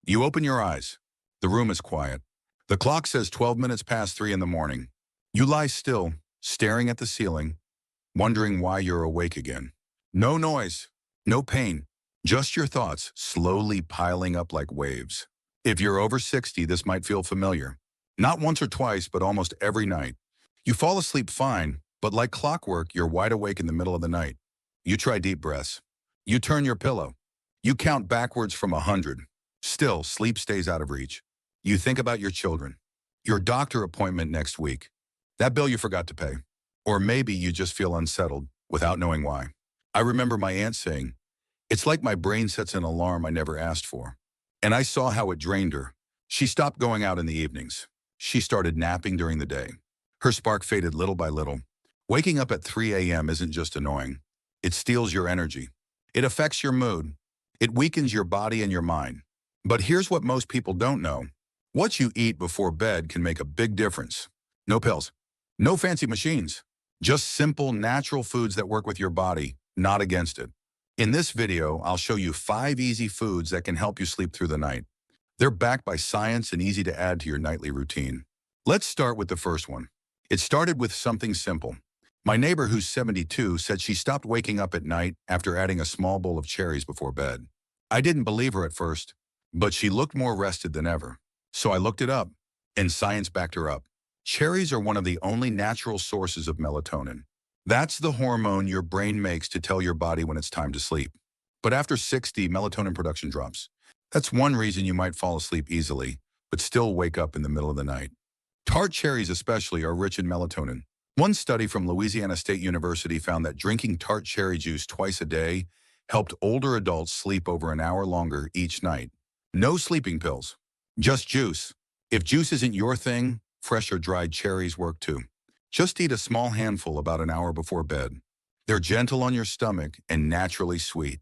You open your eyes. The room is quiet. The clock says 12 minutes past 3 in the morning. You lie still, staring at the ceiling, wondering why you're awake again. No noise, no pain, just your thoughts slowly piling up like waves. If you're over 60, this might feel familiar. Not once or twice, but almost every night. You fall asleep fine, but like clockwork, you're wide awake in the middle of the night. You try deep breaths. You turn your pillow. You count backwards from 100. Still, sleep stays out of reach. You think about your children, your doctor appointment next week, that bill you forgot to pay. Or maybe you just feel unsettled without knowing why. I remember my aunt saying, "It's like my brain sets an alarm I never asked for." And I saw how it drained her. She stopped going out in the evenings. She started napping during the day. Her spark faded little by little. Waking up at 3 a.m. isn't just annoying. It steals your energy. It affects your mood. It weakens your body and your mind. But here's what most people don't know. What you eat before bed can make a big difference. No pills. No fancy machines. Just simple, natural foods that work with your body, not against it. In this video, I'll show you 5 easy foods that can help you sleep through the night. They're backed by science and easy to add to your nightly routine. Let's start with the first one. It started with something simple. My neighbor, who's 72, said she stopped waking up at night after adding a small bowl of cherries before bed. I didn't believe her at first, but she looked more rested than ever. So I looked it up, and science backed her up. Cherries are one of the only natural sources of melatonin. That's the hormone your brain makes to tell your body when it's time to sleep. But after 60, melatonin production drops. That's one reason you might fall asleep easily, but still wake up in the middle of the night. Tart cherries especially are rich in melatonin. One study from Louisiana State University found that drinking tart cherry juice twice a day helped older adults sleep over an hour longer each night. No sleeping pills, just juice. If juice isn't your thing, fresh or dried cherries work too. Just eat a small handful about an hour before bed. They're gentle on your stomach and naturally sweet.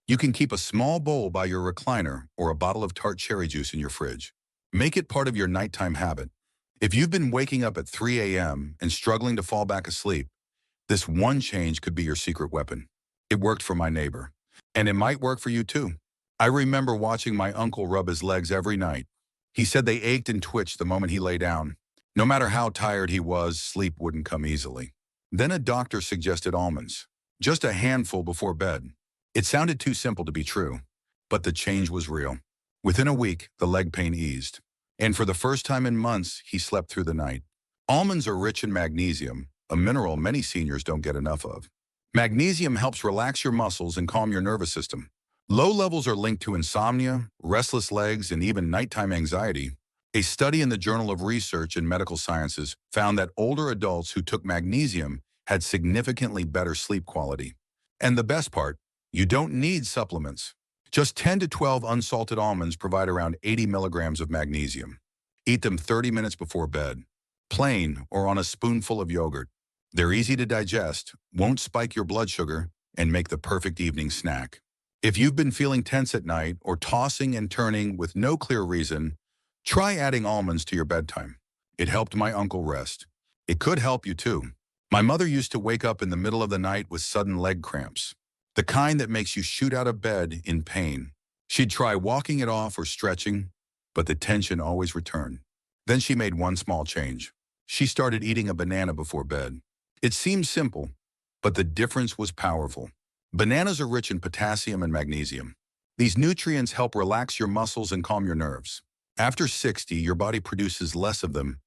You can keep a small bowl by your recliner or a bottle of tart cherry juice in your fridge. Make it part of your nighttime habit. If you've been waking up at 3 a.m. and struggling to fall back asleep, this one change could be your secret weapon. It worked for my neighbor, and it might work for you too. I remember watching my uncle rub his legs every night. He said they ached and twitched the moment he lay down. No matter how tired he was, sleep wouldn't come easily. Then a doctor suggested almonds, just a handful before bed. It sounded too simple to be true, but the change was real. Within a week, the leg pain eased. And for the first time in months, he slept through the night. Almonds are rich in magnesium, a mineral many seniors don't get enough of. Magnesium helps relax your muscles and calm your nervous system. Low levels are linked to insomnia, restless legs, and even nighttime anxiety. A study in the Journal of Research in Medical Sciences found that older adults who took magnesium had significantly better sleep quality. And the best part, you don't need supplements. Just 10 to 12 unsalted almonds provide around 80 milligrams of magnesium. Eat them 30 minutes before bed, plain or on a spoonful of yogurt. They're easy to digest, won't spike your blood sugar, and make the perfect evening snack. If you've been feeling tense at night or tossing and turning with no clear reason, try adding almonds to your bedtime. It helped my uncle rest. It could help you too. My mother used to wake up in the middle of the night with sudden leg cramps, the kind that makes you shoot out of bed in pain. She'd try walking it off or stretching, but the tension always returned. Then she made one small change. She started eating a banana before bed. It seemed simple, but the difference was powerful. Bananas are rich in potassium and magnesium. These nutrients help relax your muscles and calm your nerves. After 60, your body produces less of them,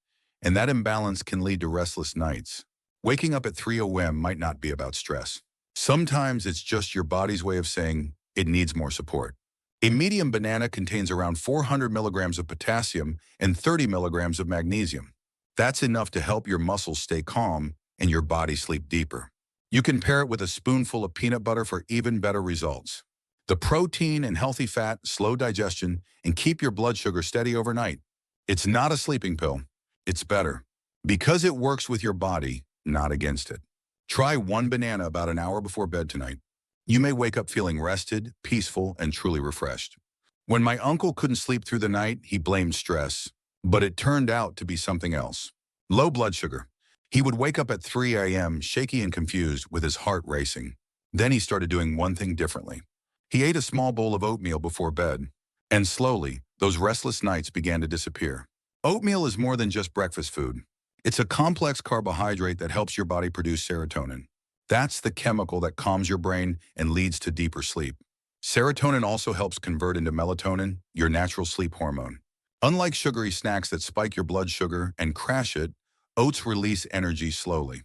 and that imbalance can lead to restless nights. Waking up at 3 a.m. might not be about stress. Sometimes it's just your body's way of saying it needs more support. A medium banana contains around 400 milligrams of potassium and 30 milligrams of magnesium. That's enough to help your muscles stay calm and your body sleep deeper. You can pair it with a spoonful of peanut butter for even better results. The protein and healthy fat slow digestion and keep your blood sugar steady overnight. It's not a sleeping pill. It's better because it works with your body, not against it. Try one banana about an hour before bed tonight. You may wake up feeling rested, peaceful, and truly refreshed. When my uncle couldn't sleep through the night, he blamed stress, but it turned out to be something else. Low blood sugar. He would wake up at 3 a.m. shaky and confused with his heart racing. Then he started doing one thing differently. He ate a small bowl of oatmeal before bed, and slowly, Those restless nights began to disappear. Oatmeal is more than just breakfast food. It's a complex carbohydrate that helps your body produce serotonin. That's the chemical that calms your brain and leads to deeper sleep. Serotonin also helps convert into melatonin, your natural sleep hormone. Unlike sugary snacks that spike your blood sugar and crash it, oats release energy slowly.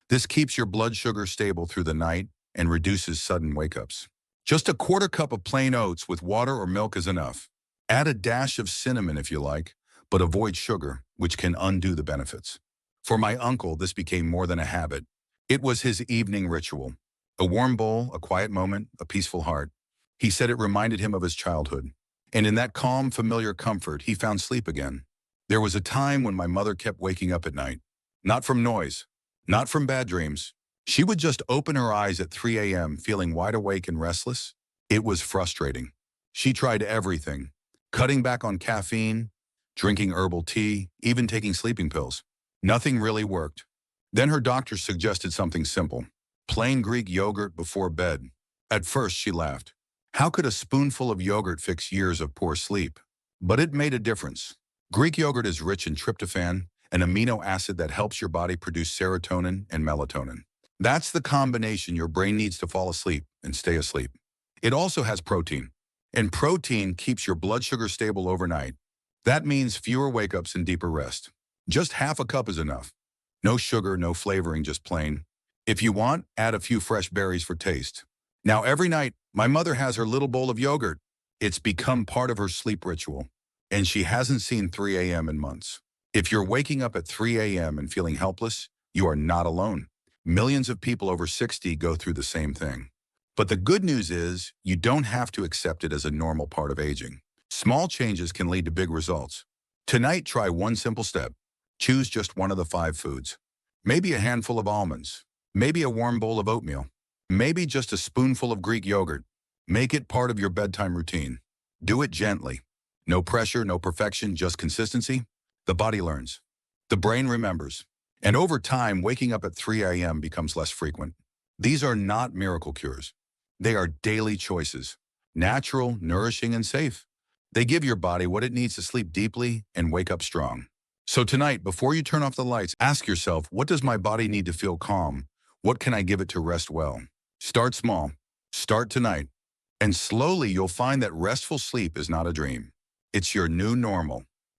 This keeps your blood sugar stable through the night and reduces sudden wake-ups. Just a quarter cup of plain oats with water or milk is enough. Add a dash of cinnamon if you like, but avoid sugar, which can undo the benefits. For my uncle, this became more than a habit. It was his evening ritual. A warm bowl, a quiet moment, a peaceful heart. He said it reminded him of his childhood. And in that calm, familiar comfort, he found sleep again. There was a time when my mother kept waking up at night. Not from noise, not from bad dreams. She would just open her eyes at 3 a.m. feeling wide awake and restless. It was frustrating. She tried everything, cutting back on caffeine, drinking herbal tea, even taking sleeping pills. Nothing really worked. Then her doctor suggested something simple, plain Greek yogurt before bed. At first, she laughed. How could a spoonful of yogurt fix years of poor sleep? But it made a difference. Greek yogurt is rich in tryptophan, an amino acid that helps your body produce serotonin and melatonin. That's the combination your brain needs to fall asleep and stay asleep. It also has protein, and protein keeps your blood sugar stable overnight. That means fewer wake-ups and deeper rest. Just half a cup is enough. No sugar, no flavoring, just plain. If you want, add a few fresh berries for taste. Now every night, my mother has her little bowl of yogurt. It's become part of her sleep ritual, and she hasn't seen 3 a.m. in months. If you're waking up at 3 a.m. and feeling helpless, you are not alone. Millions of people over 60 go through the same thing. But the good news is, you don't have to accept it as a normal part of aging. Small changes can lead to big results. Tonight, try one simple step. Choose just one of the 5 foods. Maybe a handful of almonds. Maybe a warm bowl of oatmeal. Maybe just a spoonful of Greek yogurt. Make it part of your bedtime routine. Do it gently. No pressure, no perfection, just consistency. The body learns. The brain remembers. And over time, waking up at 3 a.m. becomes less frequent. These are not miracle cures. They are daily choices. Natural, nourishing, and safe. They give your body what it needs to sleep deeply and wake up strong. So tonight, before you turn off the lights, ask yourself, what does my body need to feel calm? What can I give it to rest well? Start small. Start tonight. And slowly you'll find that restful sleep is not a dream. It's your new normal.